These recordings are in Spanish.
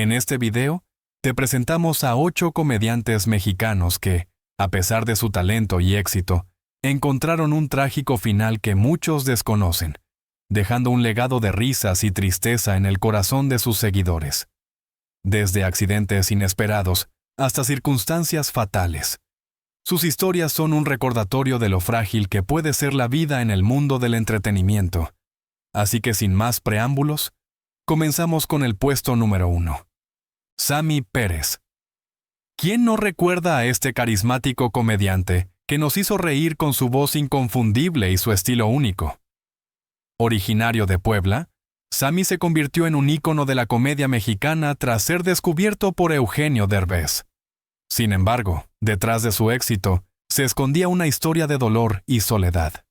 En este video, te presentamos a 8 comediantes mexicanos que, a pesar de su talento y éxito, encontraron un trágico final que muchos desconocen, dejando un legado de risas y tristeza en el corazón de sus seguidores. Desde accidentes inesperados hasta circunstancias fatales. Sus historias son un recordatorio de lo frágil que puede ser la vida en el mundo del entretenimiento. Así que sin más preámbulos, comenzamos con el puesto número 1. Sammy Pérez. ¿Quién no recuerda a este carismático comediante que nos hizo reír con su voz inconfundible y su estilo único? Originario de Puebla, Sammy se convirtió en un ícono de la comedia mexicana tras ser descubierto por Eugenio Derbez. Sin embargo, detrás de su éxito, se escondía una historia de dolor y soledad.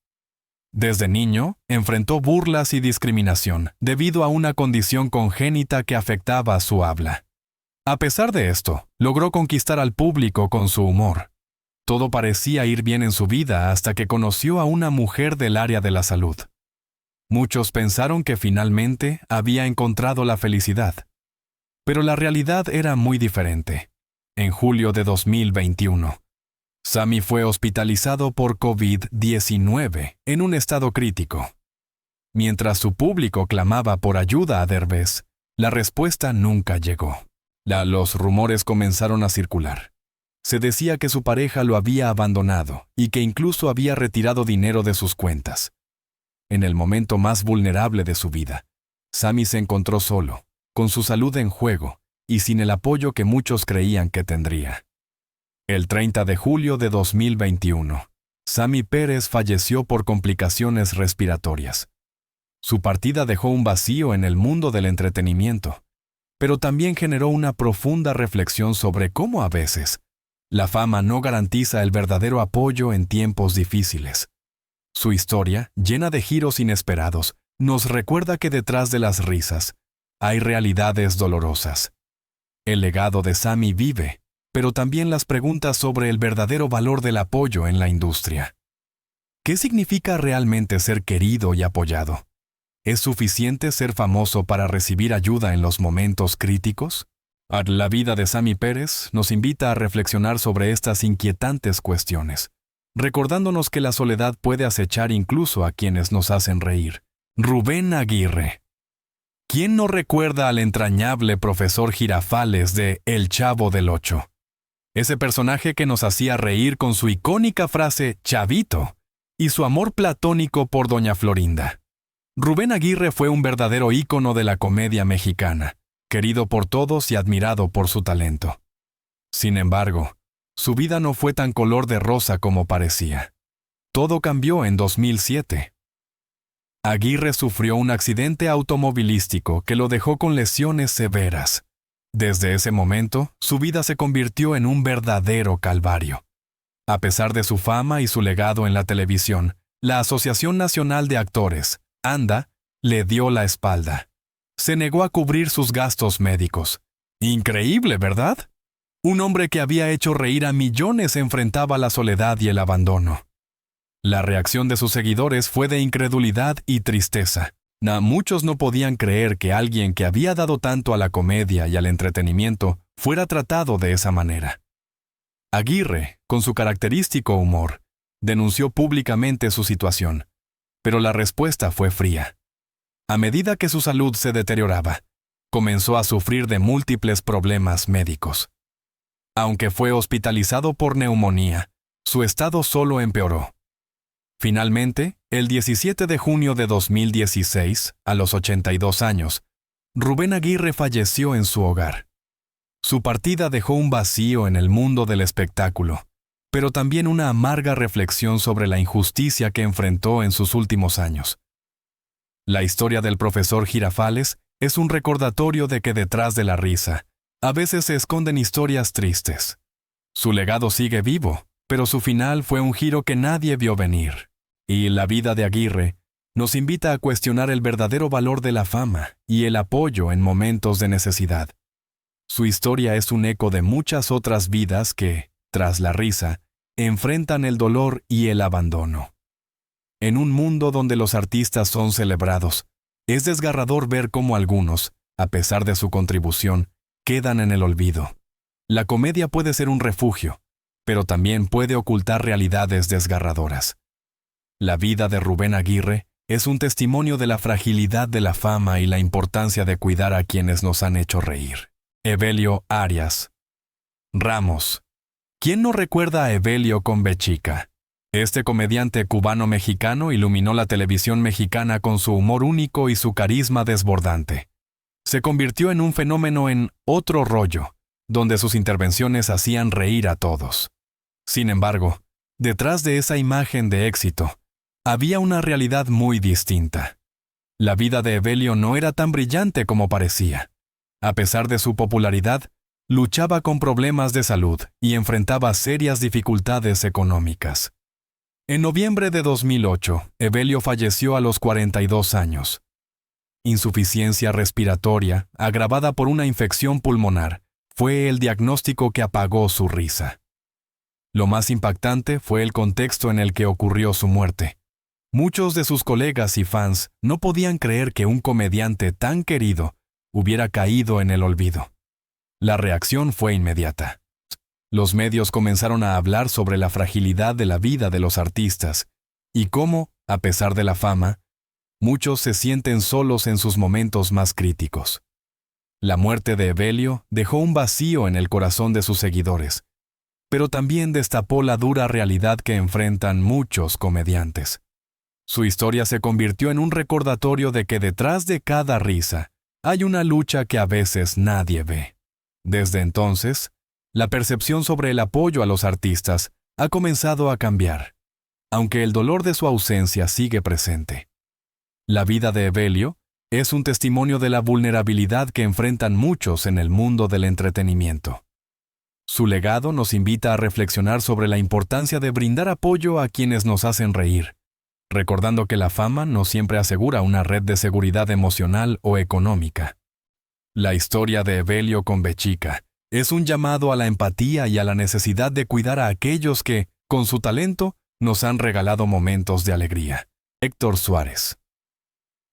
Desde niño, enfrentó burlas y discriminación debido a una condición congénita que afectaba su habla. A pesar de esto, logró conquistar al público con su humor. Todo parecía ir bien en su vida hasta que conoció a una mujer del área de la salud. Muchos pensaron que finalmente había encontrado la felicidad. Pero la realidad era muy diferente. En julio de 2021, Sammy fue hospitalizado por COVID-19 en un estado crítico. Mientras su público clamaba por ayuda a Derbez, la respuesta nunca llegó. Los rumores comenzaron a circular. Se decía que su pareja lo había abandonado y que incluso había retirado dinero de sus cuentas. En el momento más vulnerable de su vida, Sammy se encontró solo, con su salud en juego y sin el apoyo que muchos creían que tendría. El 30 de julio de 2021, Sammy Pérez falleció por complicaciones respiratorias. Su partida dejó un vacío en el mundo del entretenimiento, pero también generó una profunda reflexión sobre cómo a veces la fama no garantiza el verdadero apoyo en tiempos difíciles. Su historia, llena de giros inesperados, nos recuerda que detrás de las risas hay realidades dolorosas. El legado de Sammy vive, pero también las preguntas sobre el verdadero valor del apoyo en la industria. ¿Qué significa realmente ser querido y apoyado? ¿Es suficiente ser famoso para recibir ayuda en los momentos críticos? La vida de Sammy Pérez nos invita a reflexionar sobre estas inquietantes cuestiones, recordándonos que la soledad puede acechar incluso a quienes nos hacen reír. Rubén Aguirre. ¿Quién no recuerda al entrañable profesor Girafales de El Chavo del Ocho? Ese personaje que nos hacía reír con su icónica frase «Chavito» y su amor platónico por Doña Florinda. Rubén Aguirre fue un verdadero ícono de la comedia mexicana, querido por todos y admirado por su talento. Sin embargo, su vida no fue tan color de rosa como parecía. Todo cambió en 2007. Aguirre sufrió un accidente automovilístico que lo dejó con lesiones severas. Desde ese momento, su vida se convirtió en un verdadero calvario. A pesar de su fama y su legado en la televisión, la Asociación Nacional de Actores, ANDA, le dio la espalda. Se negó a cubrir sus gastos médicos. Increíble, ¿verdad? Un hombre que había hecho reír a millones enfrentaba la soledad y el abandono. La reacción de sus seguidores fue de incredulidad y tristeza. Muchos no podían creer que alguien que había dado tanto a la comedia y al entretenimiento fuera tratado de esa manera. Aguirre, con su característico humor, denunció públicamente su situación, pero la respuesta fue fría. A medida que su salud se deterioraba, comenzó a sufrir de múltiples problemas médicos. Aunque fue hospitalizado por neumonía, su estado solo empeoró. Finalmente, el 17 de junio de 2016, a los 82 años, Rubén Aguirre falleció en su hogar. Su partida dejó un vacío en el mundo del espectáculo, pero también una amarga reflexión sobre la injusticia que enfrentó en sus últimos años. La historia del profesor Girafales es un recordatorio de que detrás de la risa, a veces se esconden historias tristes. Su legado sigue vivo, pero su final fue un giro que nadie vio venir. Y la vida de Aguirre nos invita a cuestionar el verdadero valor de la fama y el apoyo en momentos de necesidad. Su historia es un eco de muchas otras vidas que, tras la risa, enfrentan el dolor y el abandono. En un mundo donde los artistas son celebrados, es desgarrador ver cómo algunos, a pesar de su contribución, quedan en el olvido. La comedia puede ser un refugio, pero también puede ocultar realidades desgarradoras. La vida de Rubén Aguirre es un testimonio de la fragilidad de la fama y la importancia de cuidar a quienes nos han hecho reír. Evelio Arias Ramos. ¿Quién no recuerda a Evelio Convechica? Este comediante cubano-mexicano iluminó la televisión mexicana con su humor único y su carisma desbordante. Se convirtió en un fenómeno en Otro Rollo, donde sus intervenciones hacían reír a todos. Sin embargo, detrás de esa imagen de éxito, había una realidad muy distinta. La vida de Evelio no era tan brillante como parecía. A pesar de su popularidad, luchaba con problemas de salud y enfrentaba serias dificultades económicas. En noviembre de 2008, Evelio falleció a los 42 años. Insuficiencia respiratoria, agravada por una infección pulmonar, fue el diagnóstico que apagó su risa. Lo más impactante fue el contexto en el que ocurrió su muerte. Muchos de sus colegas y fans no podían creer que un comediante tan querido hubiera caído en el olvido. La reacción fue inmediata. Los medios comenzaron a hablar sobre la fragilidad de la vida de los artistas y cómo, a pesar de la fama, muchos se sienten solos en sus momentos más críticos. La muerte de Evelio dejó un vacío en el corazón de sus seguidores, pero también destapó la dura realidad que enfrentan muchos comediantes. Su historia se convirtió en un recordatorio de que detrás de cada risa hay una lucha que a veces nadie ve. Desde entonces, la percepción sobre el apoyo a los artistas ha comenzado a cambiar, aunque el dolor de su ausencia sigue presente. La vida de Evelio es un testimonio de la vulnerabilidad que enfrentan muchos en el mundo del entretenimiento. Su legado nos invita a reflexionar sobre la importancia de brindar apoyo a quienes nos hacen reír, recordando que la fama no siempre asegura una red de seguridad emocional o económica. La historia de Evelio Convechica es un llamado a la empatía y a la necesidad de cuidar a aquellos que, con su talento, nos han regalado momentos de alegría. Héctor Suárez.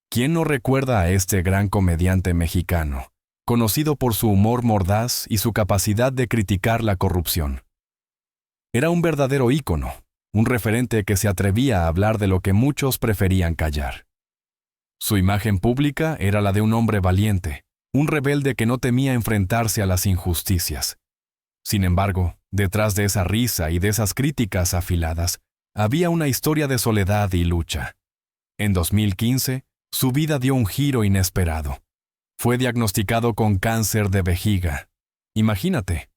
¿Quién no recuerda a este gran comediante mexicano, conocido por su humor mordaz y su capacidad de criticar la corrupción? Era un verdadero ícono, un referente que se atrevía a hablar de lo que muchos preferían callar. Su imagen pública era la de un hombre valiente, un rebelde que no temía enfrentarse a las injusticias. Sin embargo, detrás de esa risa y de esas críticas afiladas, había una historia de soledad y lucha. En 2015, su vida dio un giro inesperado. Fue diagnosticado con cáncer de vejiga. Imagínate,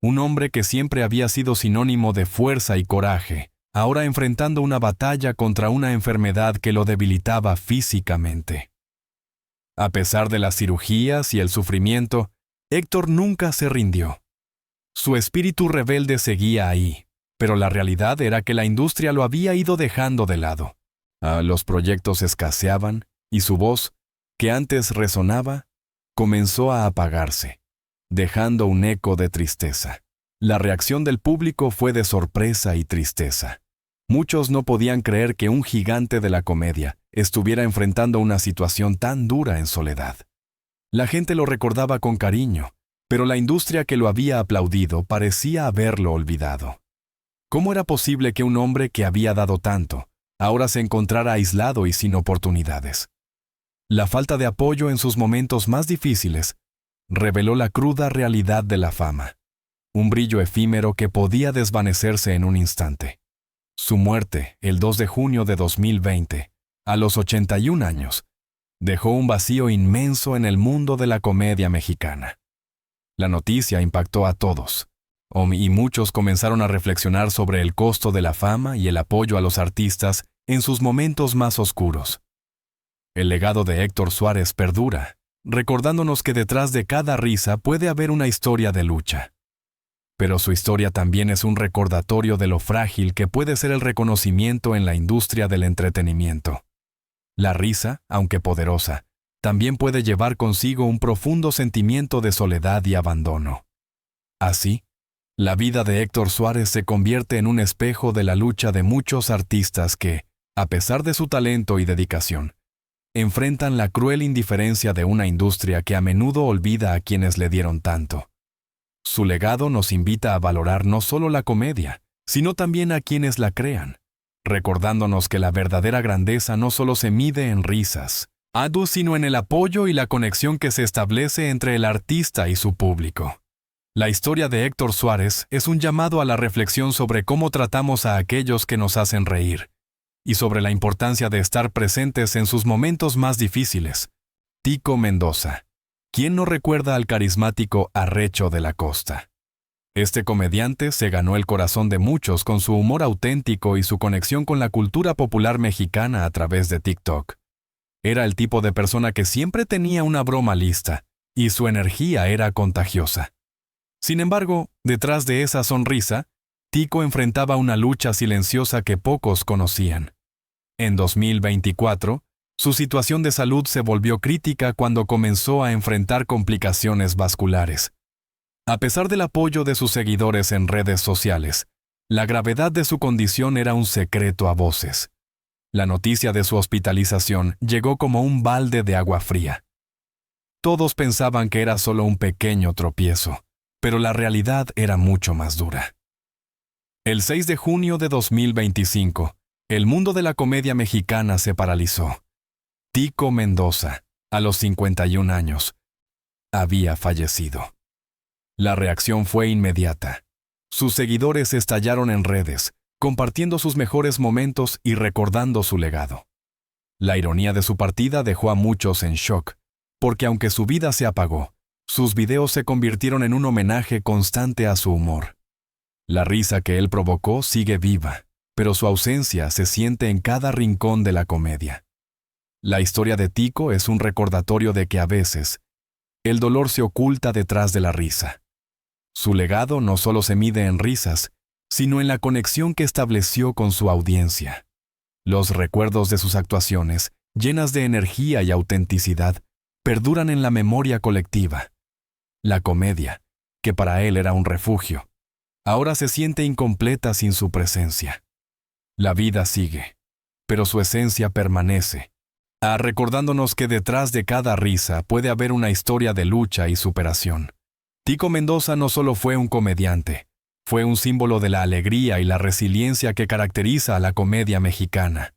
un hombre que siempre había sido sinónimo de fuerza y coraje, ahora enfrentando una batalla contra una enfermedad que lo debilitaba físicamente. A pesar de las cirugías y el sufrimiento, Héctor nunca se rindió. Su espíritu rebelde seguía ahí, pero la realidad era que la industria lo había ido dejando de lado. Los proyectos escaseaban y su voz, que antes resonaba, comenzó a apagarse, dejando un eco de tristeza. La reacción del público fue de sorpresa y tristeza. Muchos no podían creer que un gigante de la comedia estuviera enfrentando una situación tan dura en soledad. La gente lo recordaba con cariño, pero la industria que lo había aplaudido parecía haberlo olvidado. ¿Cómo era posible que un hombre que había dado tanto, ahora se encontrara aislado y sin oportunidades? La falta de apoyo en sus momentos más difíciles reveló la cruda realidad de la fama, un brillo efímero que podía desvanecerse en un instante. Su muerte, el 2 de junio de 2020, a los 81 años, dejó un vacío inmenso en el mundo de la comedia mexicana. La noticia impactó a todos, y muchos comenzaron a reflexionar sobre el costo de la fama y el apoyo a los artistas en sus momentos más oscuros. El legado de Héctor Suárez perdura, recordándonos que detrás de cada risa puede haber una historia de lucha. Pero su historia también es un recordatorio de lo frágil que puede ser el reconocimiento en la industria del entretenimiento. La risa, aunque poderosa, también puede llevar consigo un profundo sentimiento de soledad y abandono. Así, la vida de Héctor Suárez se convierte en un espejo de la lucha de muchos artistas que, a pesar de su talento y dedicación, enfrentan la cruel indiferencia de una industria que a menudo olvida a quienes le dieron tanto. Su legado nos invita a valorar no solo la comedia, sino también a quienes la crean, recordándonos que la verdadera grandeza no solo se mide en risas, sino en el apoyo y la conexión que se establece entre el artista y su público. La historia de Héctor Suárez es un llamado a la reflexión sobre cómo tratamos a aquellos que nos hacen reír, y sobre la importancia de estar presentes en sus momentos más difíciles. Tico Mendoza. ¿Quién no recuerda al carismático Arrecho de la Costa? Este comediante se ganó el corazón de muchos con su humor auténtico y su conexión con la cultura popular mexicana a través de TikTok. Era el tipo de persona que siempre tenía una broma lista, y su energía era contagiosa. Sin embargo, detrás de esa sonrisa, Tico enfrentaba una lucha silenciosa que pocos conocían. En 2024, su situación de salud se volvió crítica cuando comenzó a enfrentar complicaciones vasculares. A pesar del apoyo de sus seguidores en redes sociales, la gravedad de su condición era un secreto a voces. La noticia de su hospitalización llegó como un balde de agua fría. Todos pensaban que era solo un pequeño tropiezo, pero la realidad era mucho más dura. El 6 de junio de 2025, el mundo de la comedia mexicana se paralizó. Tico Mendoza, a los 51 años, había fallecido. La reacción fue inmediata. Sus seguidores estallaron en redes, compartiendo sus mejores momentos y recordando su legado. La ironía de su partida dejó a muchos en shock, porque aunque su vida se apagó, sus videos se convirtieron en un homenaje constante a su humor. La risa que él provocó sigue viva, pero su ausencia se siente en cada rincón de la comedia. La historia de Tico es un recordatorio de que a veces, el dolor se oculta detrás de la risa. Su legado no solo se mide en risas, sino en la conexión que estableció con su audiencia. Los recuerdos de sus actuaciones, llenas de energía y autenticidad, perduran en la memoria colectiva. La comedia, que para él era un refugio, ahora se siente incompleta sin su presencia. La vida sigue, pero su esencia permanece, recordándonos que detrás de cada risa puede haber una historia de lucha y superación. Tico Mendoza no solo fue un comediante, fue un símbolo de la alegría y la resiliencia que caracteriza a la comedia mexicana.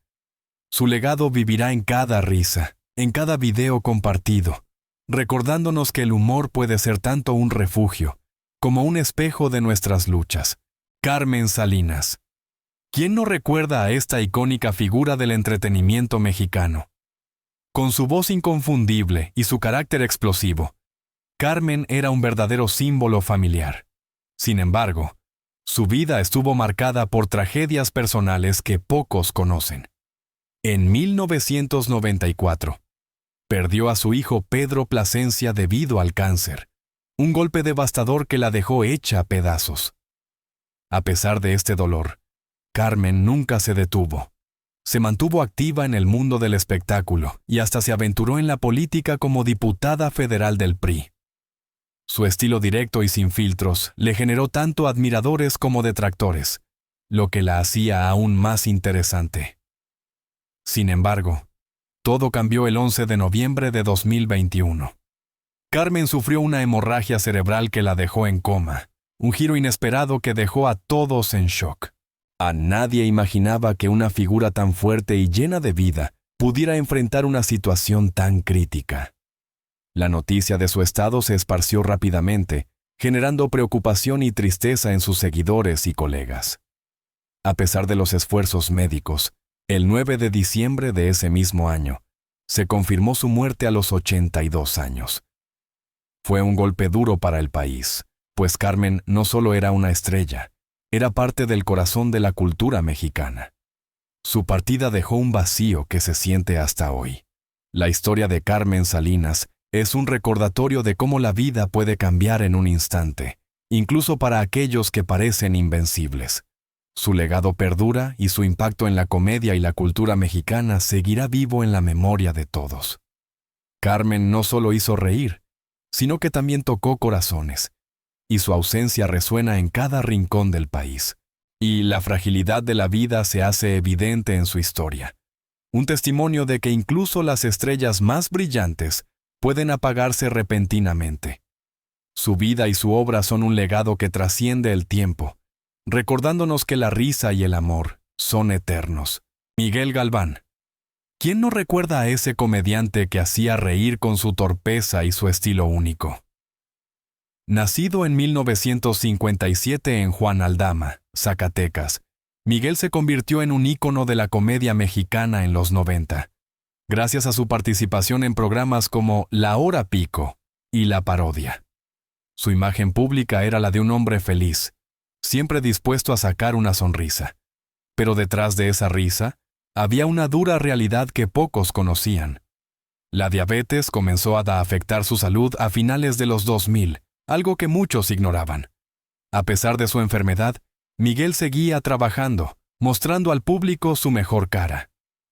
Su legado vivirá en cada risa, en cada video compartido, recordándonos que el humor puede ser tanto un refugio como un espejo de nuestras luchas. Carmen Salinas. ¿Quién no recuerda a esta icónica figura del entretenimiento mexicano? Con su voz inconfundible y su carácter explosivo, Carmen era un verdadero símbolo familiar. Sin embargo, su vida estuvo marcada por tragedias personales que pocos conocen. En 1994, perdió a su hijo Pedro Plasencia debido al cáncer, un golpe devastador que la dejó hecha a pedazos. A pesar de este dolor, Carmen nunca se detuvo. Se mantuvo activa en el mundo del espectáculo y hasta se aventuró en la política como diputada federal del PRI. Su estilo directo y sin filtros le generó tanto admiradores como detractores, lo que la hacía aún más interesante. Sin embargo, todo cambió el 11 de noviembre de 2021. Carmen sufrió una hemorragia cerebral que la dejó en coma, un giro inesperado que dejó a todos en shock. A nadie imaginaba que una figura tan fuerte y llena de vida pudiera enfrentar una situación tan crítica. La noticia de su estado se esparció rápidamente, generando preocupación y tristeza en sus seguidores y colegas. A pesar de los esfuerzos médicos, el 9 de diciembre de ese mismo año, se confirmó su muerte a los 82 años. Fue un golpe duro para el país, pues Carmen no solo era una estrella, era parte del corazón de la cultura mexicana. Su partida dejó un vacío que se siente hasta hoy. La historia de Carmen Salinas es un recordatorio de cómo la vida puede cambiar en un instante, incluso para aquellos que parecen invencibles. Su legado perdura y su impacto en la comedia y la cultura mexicana seguirá vivo en la memoria de todos. Carmen no solo hizo reír, sino que también tocó corazones, y su ausencia resuena en cada rincón del país. Y la fragilidad de la vida se hace evidente en su historia. un testimonio de que incluso las estrellas más brillantes pueden apagarse repentinamente. Su vida y su obra son un legado que trasciende el tiempo, recordándonos que la risa y el amor son eternos. Miguel Galván. ¿Quién no recuerda a ese comediante que hacía reír con su torpeza y su estilo único? Nacido en 1957 en Juan Aldama, Zacatecas, Miguel se convirtió en un ícono de la comedia mexicana en los 90, gracias a su participación en programas como La Hora Pico y La Parodia. Su imagen pública era la de un hombre feliz, siempre dispuesto a sacar una sonrisa. Pero detrás de esa risa, había una dura realidad que pocos conocían. La diabetes comenzó a afectar su salud a finales de los 2000, algo que muchos ignoraban. A pesar de su enfermedad, Miguel seguía trabajando, mostrando al público su mejor cara.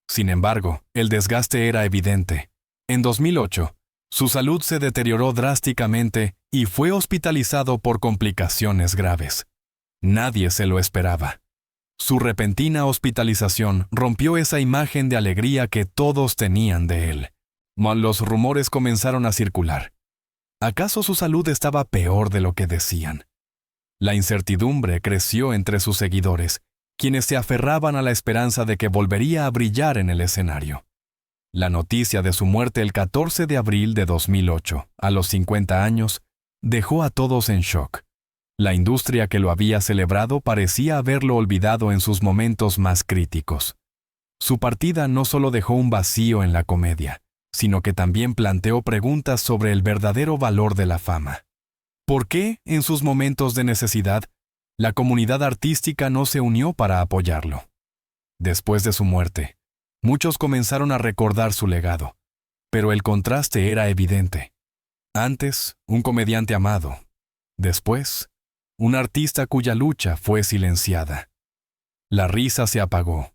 Sin embargo, el desgaste era evidente. En 2008, su salud se deterioró drásticamente y fue hospitalizado por complicaciones graves. Nadie se lo esperaba. Su repentina hospitalización rompió esa imagen de alegría que todos tenían de él. Los rumores comenzaron a circular. ¿Acaso su salud estaba peor de lo que decían? La incertidumbre creció entre sus seguidores, quienes se aferraban a la esperanza de que volvería a brillar en el escenario. La noticia de su muerte el 14 de abril de 2008, a los 50 años, dejó a todos en shock. La industria que lo había celebrado parecía haberlo olvidado en sus momentos más críticos. Su partida no solo dejó un vacío en la comedia, sino que también planteó preguntas sobre el verdadero valor de la fama. ¿Por qué, en sus momentos de necesidad, la comunidad artística no se unió para apoyarlo? Después de su muerte, muchos comenzaron a recordar su legado, pero el contraste era evidente. Antes, un comediante amado. Después, un artista cuya lucha fue silenciada. La risa se apagó,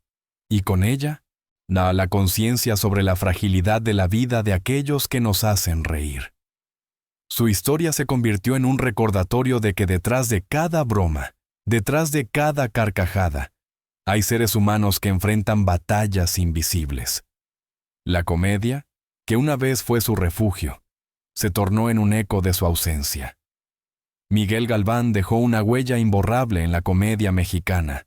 y con ella, la conciencia sobre la fragilidad de la vida de aquellos que nos hacen reír. Su historia se convirtió en un recordatorio de que detrás de cada broma, detrás de cada carcajada, hay seres humanos que enfrentan batallas invisibles. La comedia, que una vez fue su refugio, se tornó en un eco de su ausencia. Miguel Galván dejó una huella imborrable en la comedia mexicana,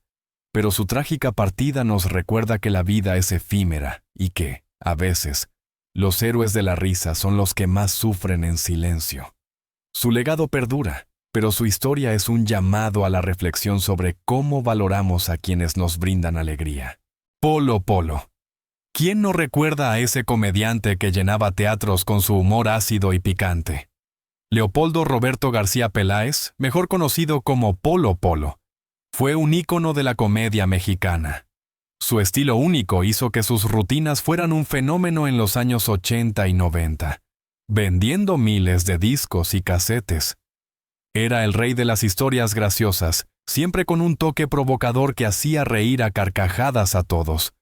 pero su trágica partida nos recuerda que la vida es efímera y que, a veces, los héroes de la risa son los que más sufren en silencio. Su legado perdura, pero su historia es un llamado a la reflexión sobre cómo valoramos a quienes nos brindan alegría. Polo Polo. ¿Quién no recuerda a ese comediante que llenaba teatros con su humor ácido y picante? Leopoldo Roberto García Peláez, mejor conocido como Polo Polo, fue un ícono de la comedia mexicana. Su estilo único hizo que sus rutinas fueran un fenómeno en los años 80 y 90, vendiendo miles de discos y casetes. Era el rey de las historias graciosas, siempre con un toque provocador que hacía reír a carcajadas a todos.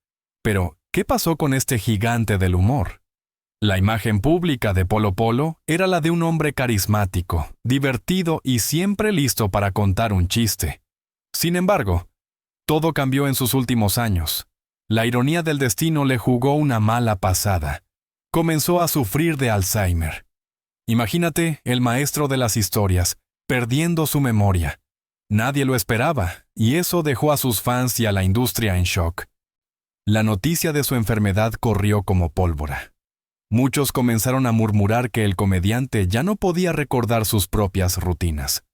Pero, ¿qué pasó con este gigante del humor? La imagen pública de Polo Polo era la de un hombre carismático, divertido y siempre listo para contar un chiste. Sin embargo, todo cambió en sus últimos años. La ironía del destino le jugó una mala pasada. Comenzó a sufrir de Alzheimer. Imagínate el maestro de las historias, perdiendo su memoria. Nadie lo esperaba, y eso dejó a sus fans y a la industria en shock. La noticia de su enfermedad corrió como pólvora. Muchos comenzaron a murmurar que el comediante ya no podía recordar sus propias rutinas.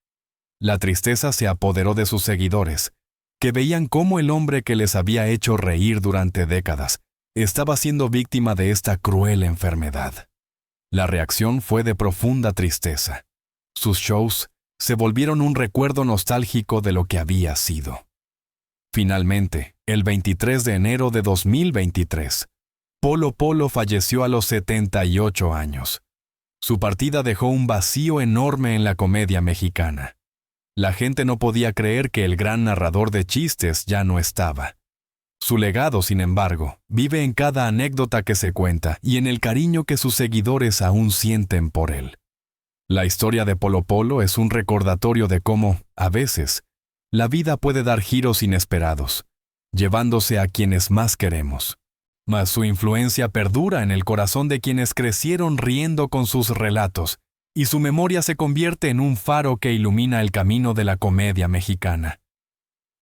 La tristeza se apoderó de sus seguidores, que veían cómo el hombre que les había hecho reír durante décadas estaba siendo víctima de esta cruel enfermedad. La reacción fue de profunda tristeza. Sus shows se volvieron un recuerdo nostálgico de lo que había sido. Finalmente, el 23 de enero de 2023, Polo Polo falleció a los 78 años. Su partida dejó un vacío enorme en la comedia mexicana. La gente no podía creer que el gran narrador de chistes ya no estaba. Su legado, sin embargo, vive en cada anécdota que se cuenta y en el cariño que sus seguidores aún sienten por él. La historia de Polo Polo es un recordatorio de cómo, a veces, la vida puede dar giros inesperados, llevándose a quienes más queremos. mas su influencia perdura en el corazón de quienes crecieron riendo con sus relatos, y su memoria se convierte en un faro que ilumina el camino de la comedia mexicana.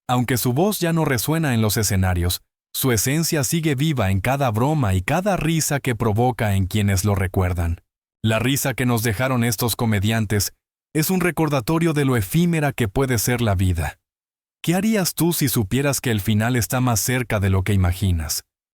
Aunque su voz ya no resuena en los escenarios, su esencia sigue viva en cada broma y cada risa que provoca en quienes lo recuerdan. La risa que nos dejaron estos comediantes es un recordatorio de lo efímera que puede ser la vida. ¿Qué harías tú si supieras que el final está más cerca de lo que imaginas?